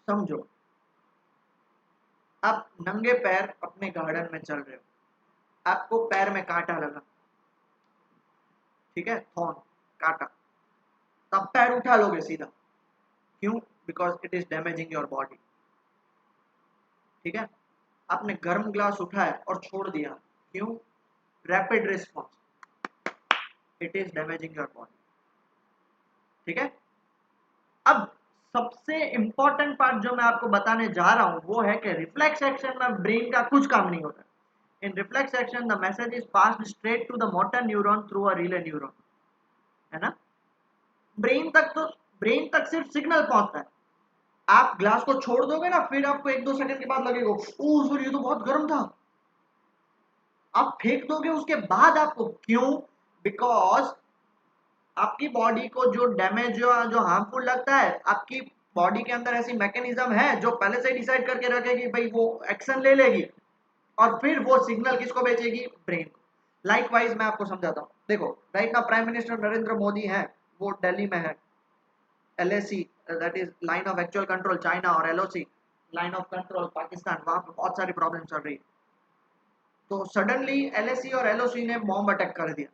समझो, आप नंगे पैर अपने गार्डन में चल रहे हो, आपको पैर में कांटा लगा, ठीक है, थॉर्न, कांटा, तब पैर उठा लोगे सीधा, क्यों? Because it is damaging your body. ठीक है, आपने गर्म ग्लास उठाया और छोड़ दिया, क्यों? Rapid response, it is damaging your body. ठीक है, अब सबसे इंपॉर्टेंट पार्ट जो मैं आपको बताने जा रहा हूं वो है कि रिफ्लेक्स एक्शन में ब्रेन का कुछ काम नहीं होता। In reflex action the message is passed straight to the motor neuron through a relay neuron, है ना? ब्रेन तक सिर्फ सिग्नल पहुंचता है। आप ग्लास को छोड़ दोगे ना, फिर आपको 1-2 सेकंड के बाद लगेगा ओ सर ये तो बहुत गर्म था, आप फेंक दोगे उसके बाद आपको, क्यों? बिकॉज आपकी बॉडी को जो डैमेज जो हार्मफुल लगता है, आपकी बॉडी के अंदर ऐसी मैकेनिज्म है जो पहले से डिसाइड करके रखेगी भाई वो एक्शन ले लेगी, और फिर वो सिग्नल किसको भेजेगी? ब्रेन को। लाइक वाइज मैं आपको समझाता हूँ। देखो right now prime minister Narendra Modi है, वो दिल्ली में है, LAC that is line of actual control China, और LOC line of control Pakistan, वहां पे बहुत सारी प्रॉब्लम चल रही है। तो सडनली LAC और LOC ने बॉम्ब अटैक कर दिया,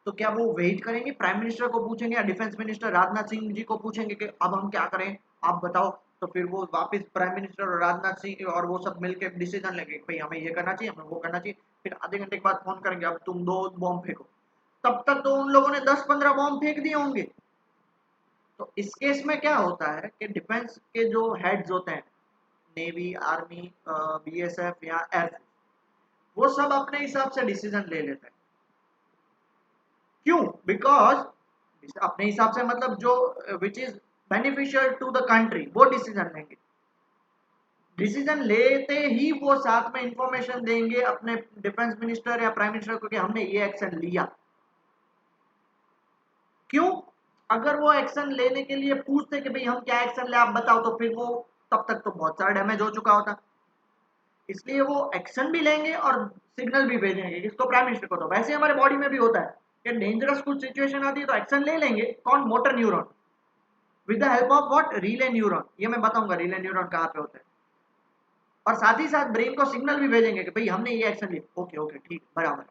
तो क्या वो वेट करेंगे? प्राइम मिनिस्टर को पूछेंगे या डिफेंस मिनिस्टर राजनाथ सिंह जी को पूछेंगे कि अब हम क्या करें, आप बताओ? तो फिर वो वापस प्राइम मिनिस्टर और राजनाथ सिंह और वो सब मिलकर डिसीजन लेंगे भाई हमें ये करना चाहिए, हमें वो करना चाहिए, फिर आधे घंटे के बाद फोन करेंगे अब तुम 2 बॉम्ब फेंको। तब तक तो उन लोगों ने 10-15 बॉम्ब फेंक दिए होंगे। तो इस केस में क्या होता है कि डिफेंस के जो हेड्स होते हैं, नेवी, आर्मी, BSF या एयरफोर्स, वो सब अपने हिसाब से डिसीजन ले लेते हैं। क्यों? बिकॉज अपने हिसाब से मतलब जो which is beneficial to the country वो डिसीजन लेंगे। डिसीजन लेते ही वो साथ में इंफॉर्मेशन देंगे अपने डिफेंस मिनिस्टर या प्राइम मिनिस्टर को कि हमने ये एक्शन लिया। क्यों? अगर वो एक्शन लेने के लिए पूछते कि भाई हम क्या एक्शन ले आप बताओ, तो फिर वो तब तक तो बहुत सारा डैमेज हो चुका होता। इसलिए वो एक्शन भी लेंगे और सिग्नल भी भेजेंगे किसको? प्राइम मिनिस्टर को। तो वैसे हमारे बॉडी में भी होता है कि डेंजरस कुछ सिचुएशन आती है तो एक्शन ले लेंगे, कौन? Motor neuron, with the help of what? Relay neuron. ये मैं बताऊंगा रिले न्यूरॉन कहाँ पे होते हैं। और साथ ही साथ ब्रेन को सिग्नल भी भेजेंगे कि भाई हमने ये एक्शन लिया, ओके ओके ठीक बराबर।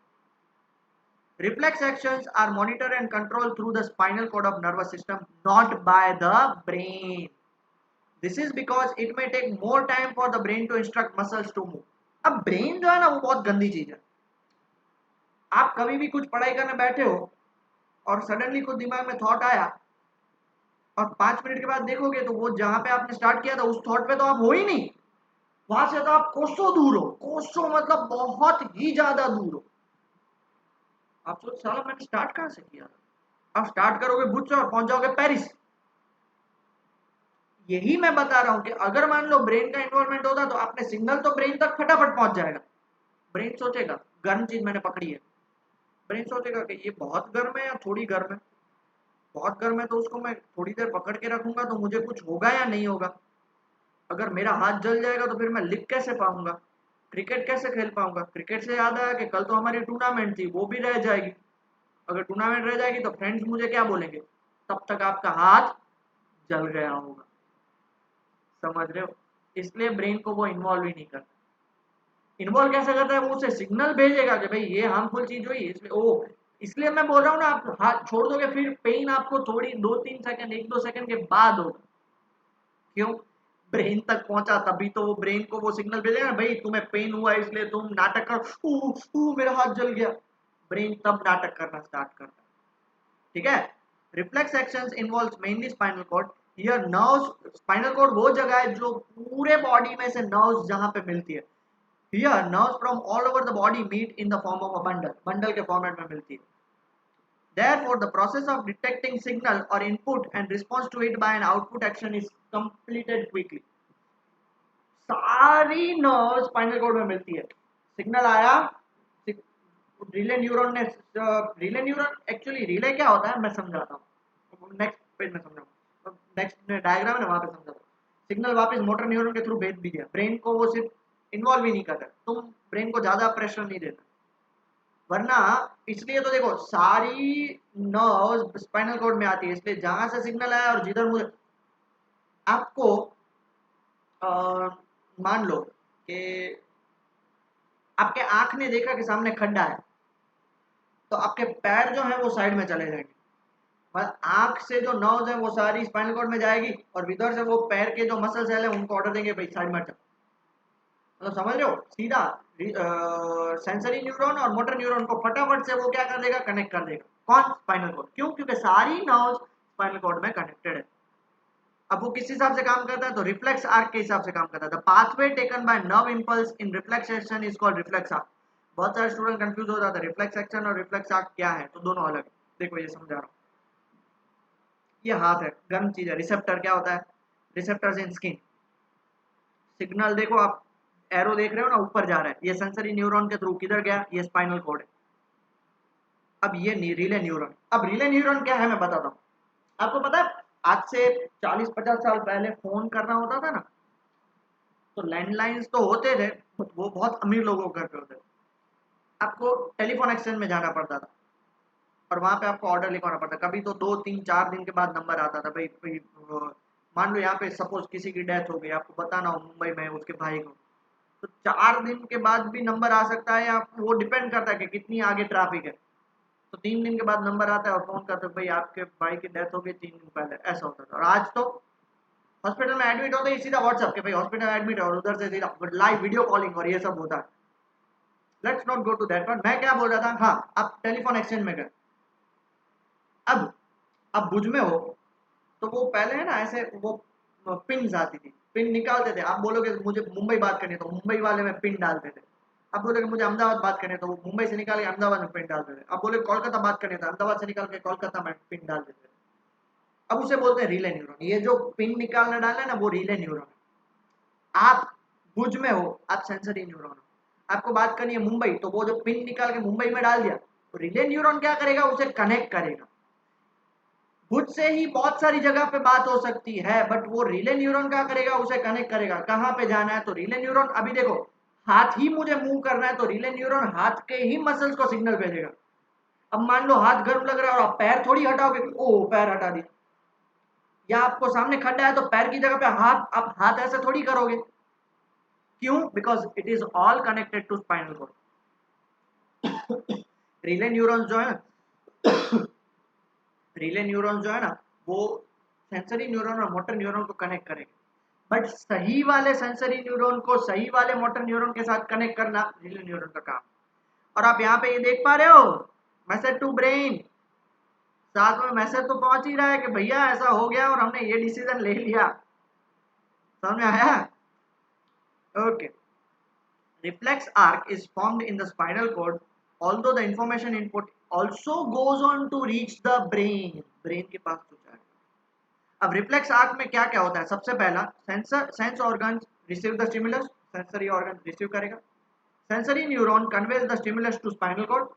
Reflex actions are monitored and controlled through the spinal cord of nervous system, not by the brain. This is because it may take more time for the brain to instruct muscles to move. अब brain जो है ना वो बहुत गंदी चीज है. आप कभी भी कुछ पढ़ाई करने बैठे हो और सडनली कुछ दिमाग में थॉट आया और 5 मिनट के बाद देखोगे तो वो जहां पे आपने स्टार्ट किया था उस थॉट पे तो आप हो ही नहीं. वहां से तो आप कोसों दूर हो. कोसों मतलब बहुत ही ज्यादा दूर हो. आप सोच साला मैंने स्टार्ट कहां से किया था. आप स्टार्ट करोगे भुज से और पहुंच जाओगे पेरिस. यही मैं बता रहा हूं कि अगर मान लो ब्रेन का इन्वॉल्वमेंट होता तो आपने सिग्नल तो ब्रेन तक फटाफट पहुंच जाएगा. ब्रेन सोचेगा गर्म चीज मैंने पकड़ी है. ब्रेन सोचेगा कि ये बहुत गर्म है या थोड़ी गर्म है. बहुत गर्म है तो उसको मैं थोड़ी देर पकड़ के रखूंगा तो मुझे कुछ होगा या नहीं होगा. अगर मेरा हाथ जल जाएगा तो फिर मैं लिख कैसे पाऊंगा. क्रिकेट कैसे खेल पाऊंगा. क्रिकेट से याद आया कि कल तो हमारी टूर्नामेंट थी वो भी रह जाएगी. अगर टूर्नामेंट रह जाएगी तो फ्रेंड्स मुझे क्या बोलेंगे. तब तक आपका हाथ जल गया होगा. समझ रहे हो. इसलिए ब्रेन को वो इन्वॉल्व ही नहीं करता. इन्वॉल्व कैसे करता है वो उसे सिग्नल भेजेगा कि भाई ये हार्मफुल चीज हुई इसलिए ओ. इसलिए मैं बोल रहा हूँ ना आप हाथ छोड़ दोगे फिर पेन आपको थोड़ी 2-3 सेकंड 1-2 सेकंड के बाद होगा. क्यों. ब्रेन तक पहुंचा तभी तो वो ब्रेन को वो सिग्नल भेजेगा ना भाई तुम्हें पेन हुआ इसलिए तुम नाटक कर मेरा हाथ जल गया. ब्रेन तब नाटक करना स्टार्ट करता है. ठीक है. Reflex actions involves mainly spinal cord. Here nerves spinal cord वो जगह है जो पूरे बॉडी में से नर्व्स जहां पे मिलती है. Here nerves from all over the body meet in the form of a bundle. Bundle के फॉर्मेट में मिलती है. Therefore, the process of detecting signal or input and response to it by an output action is completed quickly. सारी nerve spinal cord में मिलती है. Signal आया relay neuron ने. रिले न्यूरॉन एक्चुअली रिले क्या होता है मैं समझाता हूँ नेक्स्ट पेज में समझाऊँ. नेक्स्ट डायग्राम है ना वहां पे समझाता हूँ. सिग्नल वापस मोटर न्यूरॉन के थ्रू भेज भी दिया. ब्रेन को वो सिर्फ इन्वॉल्व ही नहीं कर रहा. तुम ब्रेन को ज्यादा प्रेशर नहीं देता. वरना इसलिए तो देखो सारी नर्व्स स्पाइनल कॉर्ड में आती है. इसलिए जहां से सिग्नल आया और जिधर मुझे आपको अ, मान लो कि आपके आंख ने देखा कि सामने खड्डा है तो आपके पैर जो है वो साइड में चले जाएंगे. मतलब आंख से जो नर्व्स है वो सारी स्पाइनल कॉर्ड में जाएगी और इधर से वो पैर के जो मसल सेल है उनको ऑर्डर देंगे भाई साइड में. मतलब समझ रहे हो सीधा सेंसरी न्यूरॉन और मोटर न्यूरॉन को फटाफट से वो क्या कर देगा कनेक्ट कर देगा. कौन स्पाइनल कॉर्ड. क्यों क्योंकि सारी नर्व्स स्पाइनल कॉर्ड में कनेक्टेड है. अब वो किस हिसाब से काम करता है तो रिफ्लेक्स आर्क के हिसाब से काम करता है. The pathway taken by nerve impulse in reflex action is called reflex arc. बहुत सारे स्टूडेंट कंफ्यूज हो जाते हैं रिफ्लेक्स एक्शन और रिफ्लेक्स आर्क क्या है. तो दोनों अलग है. देखो ये समझा रहा हूँ. ये हाथ है गर्म चीज है. रिसेप्टर क्या होता है. रिसेप्टर्स इन स्किन. सिग्नल देखो आप एरो देख रहे हो ना ऊपर जा रहा है. ये सेंसरी न्यूरॉन के थ्रू किधर गया. ये स्पाइनल कॉर्ड है. अब ये रिले न्यूरॉन. अब रिले न्यूरॉन क्या है मैं बताता हूँ. आपको पता है आज से 40-50 साल पहले फोन करना होता था ना तो लैंडलाइंस तो होते थे but वो बहुत अमीर लोगों के घर पे होते थे. आपको टेलीफोन एक्सचेंज में जाना पड़ता था और वहां पे आपको ऑर्डर लिखवाना पड़ता. कभी तो 2-3-4 दिन के बाद नंबर आता था. भाई मान लो यहाँ पे सपोज किसी की डेथ हो गई आपको बताना हो मुंबई में उसके भाई को तो 4 दिन के बाद भी नंबर आ सकता है या वो डिपेंड करता है कि कितनी आगे ट्रैफिक है. तो 3 दिन के बाद नंबर आता है और फोन करते भाई आपके भाई की डेथ हो गई 3 दिन पहले. ऐसा होता था. और आज तो हॉस्पिटल में एडमिट होते ही सीधा व्हाट्सएप के भाई हॉस्पिटल एडमिट है और उधर से सीधा लाइव वीडियो कॉलिंग और ये सब होता है. Let's not go to that. But मैं क्या बोल रहा था हाँ आप टेलीफोन एक्सचेंज में गए. अब आप भुज में हो तो वो पहले है ना ऐसे वो पिन आती थी. पिन निकालते थे. आप बोलोगे मुझे मुंबई बात करनी है तो मुंबई वाले में पिन डालते थे. आप बोलोगे मुझे अहमदाबाद बात करनी है तो वो मुंबई से निकाल के अहमदाबाद में पिन डालते थे. आप बोले कोलकाता बात करनी है तो अहमदाबाद से निकाल के कोलकाता में पिन डाल देते थे. अब उसे बोलते हैं रिले न्यूरॉन. ये जो पिन निकालना डालना है ना वो रिले न्यूरॉन है. आप भुज में हो आप सेंसरी न्यूरॉन हो. आपको बात करनी है मुंबई तो वो जो पिन निकाल के मुंबई में डाल दिया तो रिले न्यूरॉन क्या करेगा उसे कनेक्ट करेगा. भुज से ही बहुत सारी जगह पे बात हो सकती है बट वो रिले न्यूरॉन क्या करेगा उसे कनेक्ट करेगा. कहाँ पे जाना है तो रिले न्यूरॉन अभी देखो हाथ ही मुझे मूव करना है तो रिले न्यूरॉन हाथ के ही मसल्स को सिग्नल भेजेगा. अब मान लो हाथ गर्म लग रहा है और आप पैर थोड़ी हटाओगे ओ पैर हटा दिया. या आपको सामने खड्डा है तो पैर की जगह पे हाथ आप हाथ ऐसे थोड़ी करोगे. क्यों because it is all connected to spinal cord. Relay neurons जो है ना रिले न्यूरॉन्स जो है ना वो सेंसरी न्यूरॉन और मोटर न्यूरॉन को कनेक्ट करेंगे, बट सही वाले सेंसरी न्यूरॉन को सही वाले मोटर न्यूरॉन के साथ कनेक्ट करना रिले न्यूरॉन का काम। और आप यहाँ पे ये देख पा रहे हो मैसेज टू ब्रेन, साथ में मैसेज तो पहुंच ही रहा है कि भैया ऐसा हो गया और हमने ये डिसीजन ले लिया। समझ में आया? Okay. Reflex arc is formed in the spinal cord, although the information input also goes on to reach the brain. Brain के पास तो जाएगा। अब रिफ्लेक्स आर्क में क्या क्या होता है? सबसे पहला sense organ receive the stimulus, sensory organ receive करेगा। Sensory neuron conveys the stimulus to spinal cord,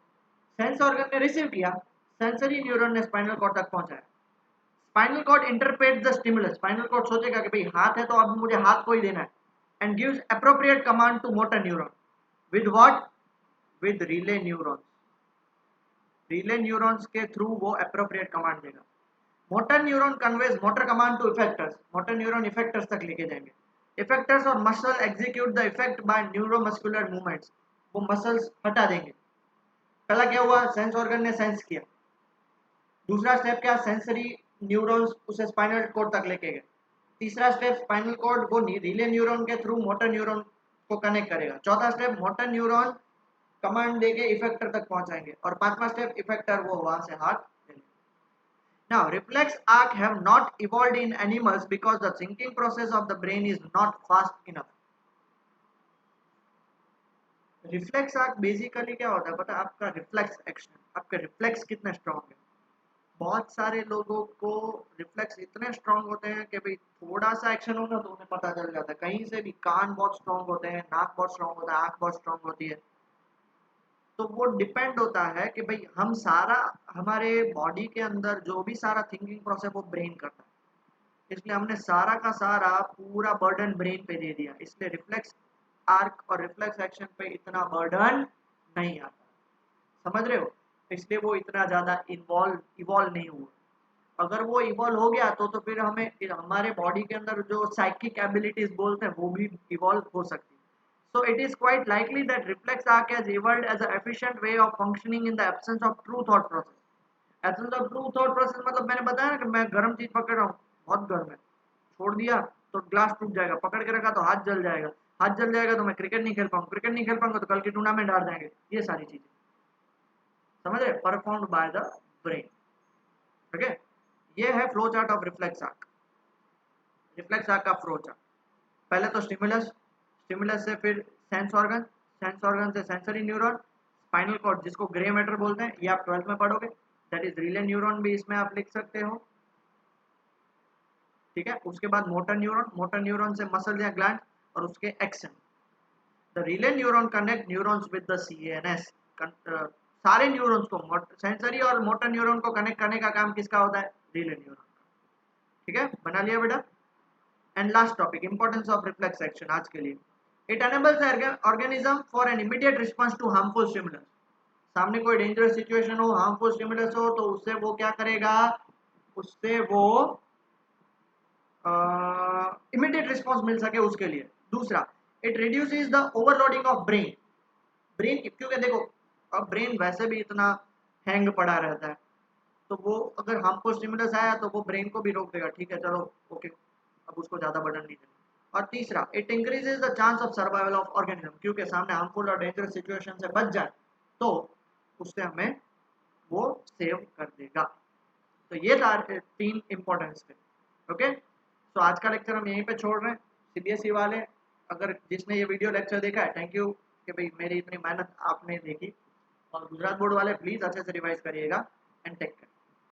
sense organ ने रिसीव किया, सेंसरी न्यूरॉन ने स्पाइनल कॉर्ड तक पहुंचाया। Spinal cord interpret the stimulus, spinal cord सोचेगा कि भाई हाथ है तो अब मुझे हाथ को ही देना है, and gives appropriate command to motor neuron with what? with relay neurons. relay neurons के थ्रू वो appropriate command देगा। Motor neuron conveys motor command to effectors, motor neuron effectors तक लेके जाएंगे। इफेक्टर्स और muscle execute the effect by neuromuscular movements, वो muscles हटा देंगे। पहला क्या हुआ? सेंस ऑर्गन ने सेंस किया। दूसरा स्टेप क्या? सेंसरी न्यूरॉन्स उसे स्पाइनल कॉर्ड तक लेके गए। तीसरा स्टेप स्पाइनल कॉर्ड वो रिले न्यूरॉन के थ्रू मोटर न्यूरॉन को कनेक्ट करेगा। चौथा स्टेप मोटर न्यूरॉन कमांड देके इफेक्टर तक पहुंचाएंगे, और पांचवा स्टेप इफेक्टर वो वहां से हाथ ले लेंगे। Now, reflex arc have not evolved in animals because the thinking process of the brain is not fast enough. Reflex arc basically क्या होता है पता है? आपका रिफ्लेक्स एक्शन, आपके रिफ्लेक्स कितने स्ट्रांग है। बहुत सारे लोगों को रिफ्लेक्स इतने स्ट्रांग होते हैं कि भाई थोड़ा सा एक्शन हो ना तो उन्हें पता चल जाता है कहीं से भी। कान बहुत स्ट्रांग होते हैं, नाक बहुत स्ट्रांग होता है, आंख बहुत स्ट्रांग होती है। तो वो डिपेंड होता है कि भाई हम सारा हमारे बॉडी के अंदर जो भी सारा थिंकिंग प्रोसेस वो ब्रेन करता है, इसलिए हमने सारा का सारा पूरा बर्डन ब्रेन पे दे दिया, इसलिए रिफ्लेक्स आर्क और रिफ्लेक्स एक्शन पे इतना बर्डन नहीं आता। समझ रहे हो? इसलिए वो इतना ज्यादा इवॉल्व नहीं हुआ। अगर वो इवॉल्व हो गया तो फिर हमें हमारे बॉडी के अंदर जो साइकिक एबिलिटीज बोलते हैं वो भी इवॉल्व हो सकती है। So it is quite likely that reflex arc has evolved as an efficient way of functioning in the absence of true thought process. Absence of true thought process मतलब मैंने बताया ना कि मैं गर्म चीज पकड़ रहा हूँ, बहुत गर्म है, छोड़ दिया तो ग्लास टूट जाएगा, पकड़ के रखा तो हाथ जल जाएगा, हाथ जल जाएगा तो मैं क्रिकेट नहीं खेल पाऊंगा, क्रिकेट नहीं खेल पाऊंगा तो कल की टूर्नामेंट हार जाएंगे। ये सारी चीजें समझ रहे? Performed by the brain. Okay, ये है flow chart of reflex arc. Reflex arc का फ्लो चार्ट, पहले तो स्टिमुलस, स्टिमुलस से फिर सेंस ऑर्गन, सेंस ऑर्गन से सेंसरी न्यूरॉन, स्पाइनल कॉर्ड जिसको ग्रे मैटर बोलते हैं, ये आप 12th में पढ़ोगे, दैट इज रिले न्यूरॉन भी इसमें आप लिख सकते हो। ठीक है, उसके बाद मोटर न्यूरॉन, मोटर न्यूरॉन से मसल या ग्लैंड, और उसके action. The relay neuron connect neurons with the CNS. सारे न्यूरॉन्स को, सेंसरी और मोटर न्यूरॉन को कनेक्ट करने का काम किसका होता है? रिले न्यूरॉन का। ठीक है, बना लिया बेटा? And last topic, importance of reflex action आज के लिए। It enables organism for an immediate response to harmful stimulus. सामने कोई डेंजरस सिचुएशन हो, हार्मफुल स्टिमुलस हो, तो उससे वो क्या करेगा? उससे वो इमीडिएट रिस्पॉन्स मिल सके उसके लिए। दूसरा, it reduces the overloading of brain. Brain क्योंकि देखो अब ब्रेन वैसे भी इतना हैंग पड़ा रहता है, तो वो अगर हार्मफुल स्टिमुलस आया तो वो ब्रेन को भी रोक देगा। ठीक है, चलो ओके, अब उसको ज्यादा बर्डन नहीं देना। और तीसरा, it increases the chance of survival of organism, क्योंकि सामने हार्मफुल और डेंजरस सिचुएशन से बच जाए तो उससे हमें वो सेव कर देगा। तो ये 3 इंपॉर्टेंस थे। ओके, तो आज का लेक्चर हम यहीं पे छोड़ रहे हैं। सीबीएसई वाले, अगर जिसने ये वीडियो लेक्चर देखा है, थैंक यू कि भाई मेरी इतनी मेहनत आपने देखी। और गुजरात बोर्ड वाले प्लीज अच्छे से रिवाइज करिएगा एंड टेक केयर।